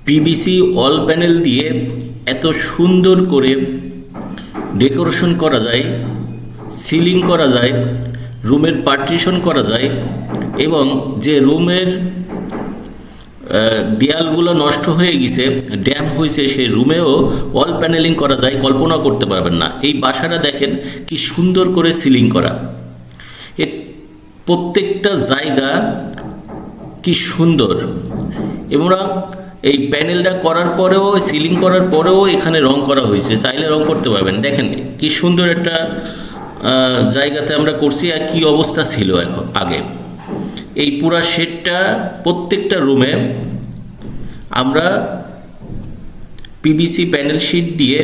PVC ওয়াল panel দিয়ে এত সুন্দর করে ডেকোরেশন করা যায়, সিলিং করা যায়, রুমের পার্টিশন করা যায় এবং যে রুমের দেয়ালগুলো নষ্ট হয়ে গেছে, ড্যাম হয়েছে, সেই রুমেও ওয়াল প্যানেলিং করা যায়, কল্পনা করতে পারবেন না। এই বাসাটা দেখেন কি সুন্দর করে সিলিং করা, এর প্রত্যেকটা জায়গা কি সুন্দর। এবং এই প্যানেলটা করার পরেও, সিলিং করার পরেও এখানে রং করা হয়েছে, চাইলে রং করতে পারবেন। দেখেন কি সুন্দর একটা জায়গাতে আমরা করছি, আর কি অবস্থা ছিল এখন আগে। এই পুরা শেডটা প্রত্যেকটা রুমে আমরা পিভিসি প্যানেল শিট দিয়ে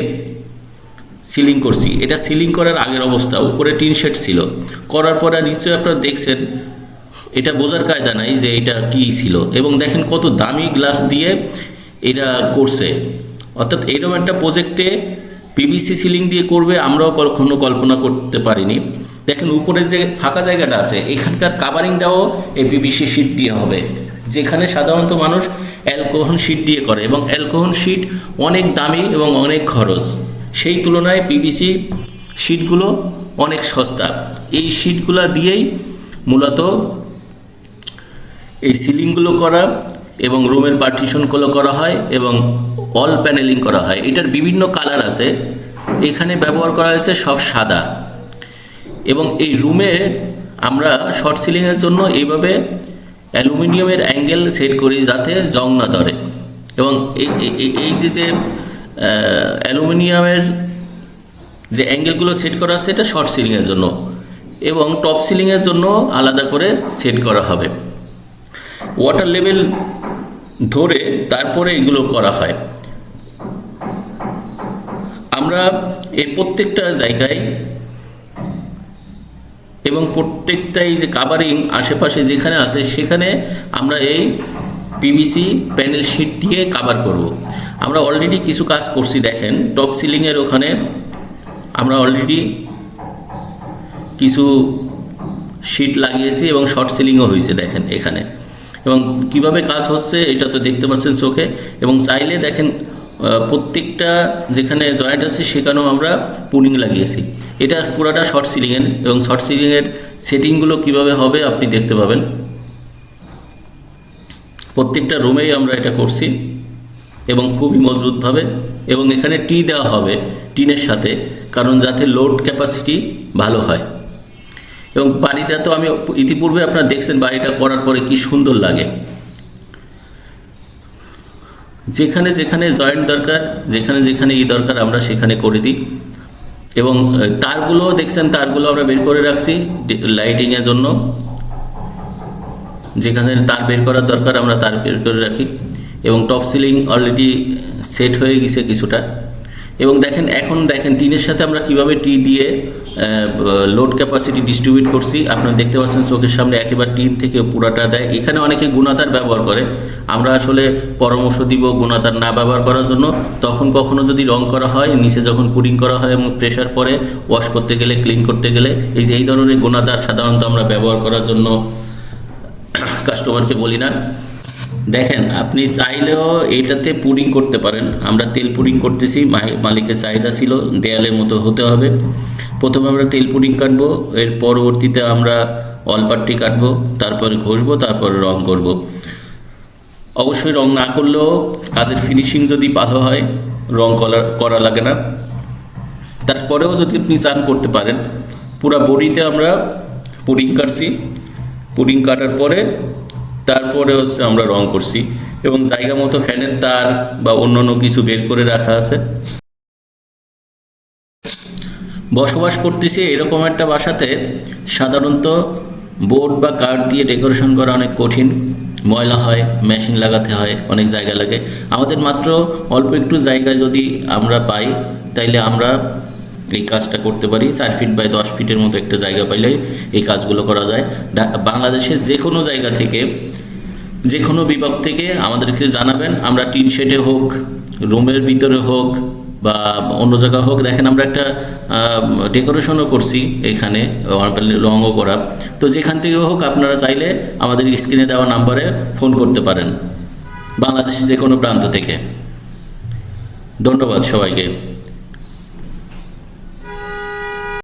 সিলিং করছি। এটা সিলিং করার আগের অবস্থা, উপরে টিন শেড ছিল, করার পরে নিশ্চয়ই আপনারা দেখছেন, এটা বোঝার কায়দা নাই যে এটা কি ছিল। এবং দেখেন কত দামি গ্লাস দিয়ে এটা করছে, অর্থাৎ এরকম একটা প্রজেক্টে পিভিসি সিলিং দিয়ে করবে আমরাও কখনো কল্পনা করতে পারিনি। দেখেন উপরে যে ফাঁকা জায়গাটা আছে, এখানকার কাভারিংটাও এই পিভিসি শিট দিয়ে হবে, যেখানে সাধারণত মানুষ অ্যালকোহল শিট দিয়ে করে, এবং অ্যালকোহল শিট অনেক দামি এবং অনেক খরচ। সেই তুলনায় পিভিসি শিটগুলো অনেক সস্তা। এই শিটগুলো দিয়েই মূলত এই সিলিংগুলো করা এবং রুমের পার্টিশনগুলো করা হয় এবং ওয়াল প্যানেলিং করা হয়। এটার বিভিন্ন কালার আছে, এখানে ব্যবহার করা হয়েছে সব সাদা। এবং এই রুমে আমরা শর্ট সিলিংয়ের জন্য এইভাবে অ্যালুমিনিয়ামের অ্যাঙ্গেল সেট করি যাতে জং না ধরে। এবং এই যে অ্যালুমিনিয়ামের যে অ্যাঙ্গেলগুলো সেট করা আছে, এটা শর্ট সিলিংয়ের জন্য, এবং টপ সিলিংয়ের জন্য আলাদা করে সেট করা হবে। ওয়াটার লেভেল ধরে তারপরে এগুলো করা হয়। আমরা এই প্রত্যেকটা জায়গায় এবং প্রত্যেকটাই যে কাভারিং আশেপাশে যেখানে আছে, সেখানে আমরা এই পিভিসি প্যানেল শিট দিয়ে কাভার করব। আমরা অলরেডি কিছু কাজ করছি, দেখেন টপ সিলিংয়ের ওখানে আমরা অলরেডি কিছু শিট লাগিয়েছি এবং শর্ট সিলিংও হয়েছে, দেখেন এখানে। এবং কিভাবে কাজ হচ্ছে এটা তো দেখতে পাচ্ছেন চোখে। এবং চাইলে দেখেন প্রত্যেকটা যেখানে জয়েন্ট আছে সেখানেও আমরা পুলিং লাগিয়েছি। এটা পুরাটা শর্ট সিলিংয়ের, এবং শর্ট সিলিংয়ের সেটিংগুলো কিভাবে হবে আপনি দেখতে পাবেন। প্রত্যেকটা রুমেই আমরা এটা করছি এবং খুবই মজবুতভাবে। এবং এখানে টি দেওয়া হবে টিনের সাথে, কারণ যাতে লোড ক্যাপাসিটি ভালো হয়। এবং বাড়িটা তো আমি ইতিপূর্বে আপনারা দেখছেন, বাড়িটা করার পরে কি সুন্দর লাগে। যেখানে যেখানে জয়েন্ট দরকার, যেখানে যেখানে দরকার আমরা সেখানে করে দিই। এবং তারগুলো দেখছেন, তারগুলো আমরা বের করে রাখছি লাইটিংয়ের জন্য। যেখানে তার বের করার দরকার আমরা তার বের করে রাখি। এবং টপ সিলিং অলরেডি সেট হয়ে গেছে কিছুটা। এবং দেখেন এখন দেখেন টিনের সাথে আমরা কিভাবে টি দিয়ে লোড ক্যাপাসিটি ডিস্ট্রিবিউট করছি, আপনারা দেখতে পাচ্ছেন চোখের সামনে। একেবারে টিন থেকে পুরাটা দেয়। এখানে অনেকে গুণাতার ব্যবহার করে, আমরা আসলে পরামর্শ দিব গুণাতার না ব্যবহার করার জন্য। তখন কখনো যদি রং করা হয়, নিচে যখন পুডিং করা হয় এবং প্রেশার পরে ওয়াশ করতে গেলে, ক্লিন করতে গেলে এই ধরনের গুণাতার সাধারণত আমরা ব্যবহার করার জন্য কাস্টমারকে বলি না। দেখেন আপনি চাইলেও এইটাতে পুডিং করতে পারেন। আমরা তেল পুডিং করতেছি, মালিকের চাহিদা ছিল দেয়ালের মতো হতে হবে। প্রথমে আমরা তেল পুডিং কাটবো, এর পরবর্তীতে আমরা ওয়াল পাট্টি কাটবো, তারপরে ঘষবো, তারপরে রং করব। অবশ্যই রং না করলেও কাজের ফিনিশিং যদি ভালো হয়, রং করা লাগে না। তারপরেও যদি আপনি চান করতে পারেন। পুরা বডিতে আমরা পুডিং কাটছি, পুডিং কাটার পরে তারপরে আমরা রং করছি। এবং জায়গা মতো ফ্যানের তার বা অন্যান্য কিছু বের করে রাখা আছে। বসবাস করতেছি এরকম একটা বাসাতে সাধারণত বোর্ড বা কাঠ দিয়ে ডেকোরেশন করা অনেক কঠিন, ময়লা হয়, মেশিন লাগাতে হয়, অনেক জায়গা লাগে। আমাদের মাত্র অল্প একটু জায়গা যদি আমরা পাই, তাইলে আমরা এই কাজটা করতে পারি। 4 ফিট বাই 10 ফিটের মতো একটা জায়গা পাইলে এই কাজগুলো করা যায়। বাংলাদেশের যে কোনো জায়গা থেকে, যে কোনো বিভাগ থেকে আমাদেরকে জানাবেন। আমরা টিন শেডে হোক, রুমের ভিতরে হোক বা অন্য জায়গা হোক। দেখেন আমরা একটা ডেকোরেশনও করছি এখানে, রঙও করা। তো যেখান থেকে হোক আপনারা চাইলে আমাদের স্ক্রিনে দেওয়া নাম্বারে ফোন করতে পারেন। বাংলাদেশের যে কোনো প্রান্ত থেকে। ধন্যবাদ সবাইকে।